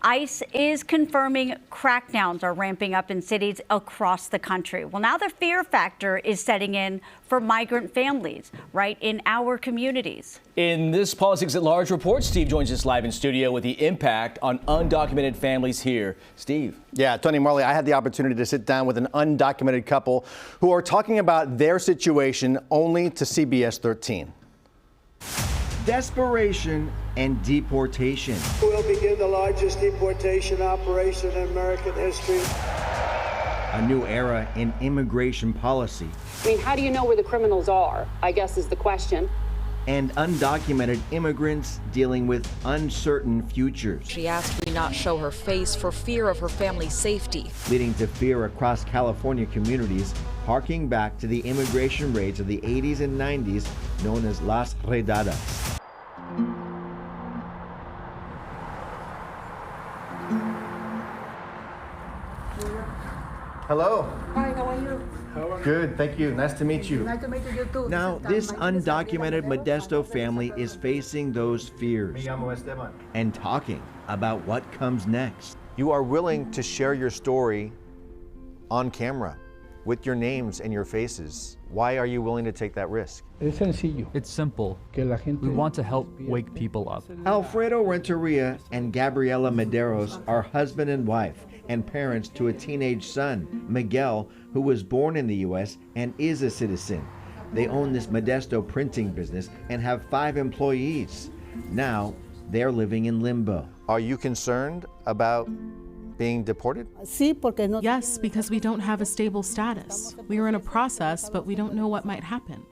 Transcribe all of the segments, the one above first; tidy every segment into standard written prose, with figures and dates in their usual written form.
ICE is confirming crackdowns are ramping up in cities across the country. Well, now the fear factor is setting in for migrant families right in our communities. In this Politics at Large report, Steve joins us live in studio with the impact on undocumented families here. Steve. Yeah, Tony Marley, I had the opportunity to sit down with an undocumented couple who are talking about their situation only to CBS 13. Desperation and deportation. We'll begin the largest deportation operation in American history. A new era in immigration policy. I mean, how do you know where the criminals are, I guess is the question. And undocumented immigrants dealing with uncertain futures. She asked me not show her face for fear of her family's safety. Leading to fear across California communities, harking back to the immigration raids of the 80s and 90s known as Las Redadas. Hello. Hi, how are you? Good, thank you. Nice to meet you. Nice to meet you too. Now, this undocumented Modesto family is facing those fears and talking about what comes next. You are willing to share your story on camera with your names and your faces. Why are you willing to take that risk? It's simple. We want to help wake people up. Alfredo Renteria and Gabriela Medeiros are husband and wife and parents to a teenage son, Miguel, who was born in the U.S. and is a citizen. They own this Modesto printing business and have 5 employees. Now, they're living in limbo. Are you concerned about being deported? Yes, because we don't have a stable status. We are in a process, but we don't know what might happen.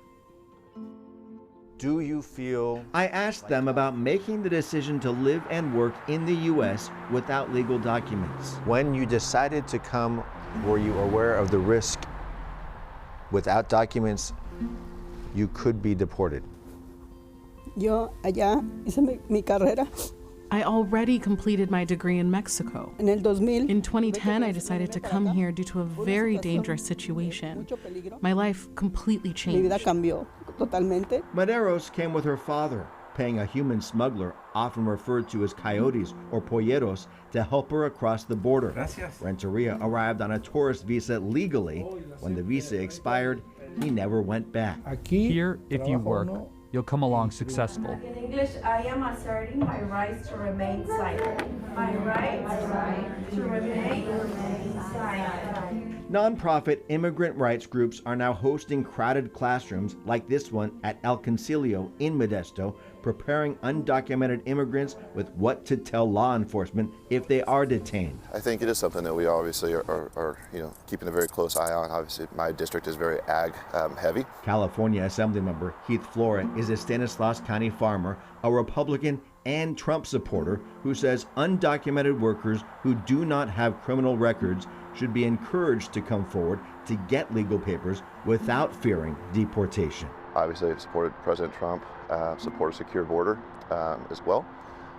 Do you feel... I asked them about making the decision to live and work in the U.S. without legal documents. When you decided to come, were you aware of the risk without documents you could be deported? I already completed my degree in Mexico. In 2010, I decided to come here due to a very dangerous situation. My life completely changed. Medeiros came with her father, paying a human smuggler, often referred to as coyotes or polleros, to help her across the border. Renteria arrived on a tourist visa legally. When the visa expired, he never went back. Here, if you work, you'll come along successful. In English, I am asserting my rights to remain silent. My right to remain silent. Nonprofit immigrant rights groups are now hosting crowded classrooms like this one at El Concilio in Modesto, preparing undocumented immigrants with what to tell law enforcement if they are detained. I think it is something that we obviously are keeping a very close eye on. Obviously, my district is very ag heavy. California Assemblymember Heath Flora is a Stanislaus County farmer, a Republican and Trump supporter who says undocumented workers who do not have criminal records should be encouraged to come forward to get legal papers without fearing deportation. Obviously, I've supported President Trump, support a secure border as well.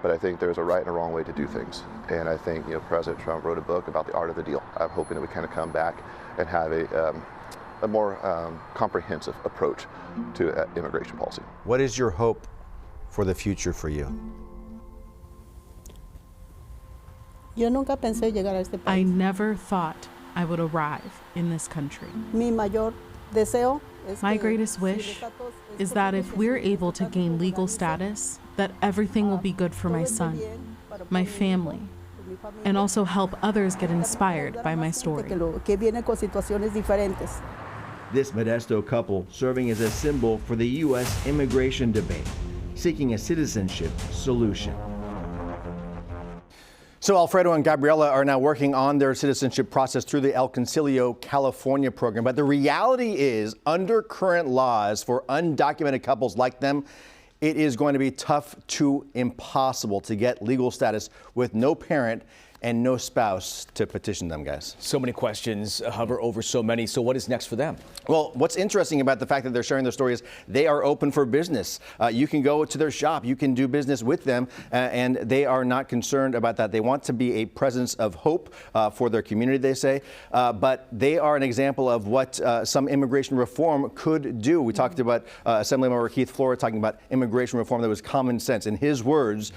But I think there's a right and a wrong way to do things. And I think President Trump wrote a book about the art of the deal. I'm hoping that we kind of come back and have a more comprehensive approach to immigration policy. What is your hope for the future for you? I never thought I would arrive in this country. My greatest wish is that if we're able to gain legal status, that everything will be good for my son, my family, and also help others get inspired by my story. This Modesto couple serving as a symbol for the U.S. immigration debate, seeking a citizenship solution. So Alfredo and Gabriela are now working on their citizenship process through the El Concilio, California program. But the reality is, under current laws for undocumented couples like them, it is going to be tough to impossible to get legal status with no parent and no spouse to petition them, guys. So many questions hover over so many. So what is next for them? Well, what's interesting about the fact that they're sharing their story is they are open for business. You can go to their shop, you can do business with them, and they are not concerned about that. They want to be a presence of hope for their community, they say, but they are an example of what some immigration reform could do. We talked about Assemblymember Heath Flora talking about immigration reform that was common sense. In his words,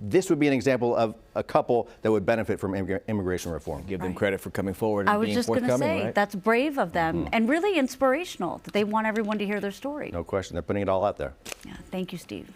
this would be an example of a couple that would benefit from immigration reform. Give them credit for coming forward and I was being just going to forthcoming, say, right? that's brave of them and really inspirational that they want everyone to hear their story. No question. They're putting it all out there. Yeah, thank you, Steve.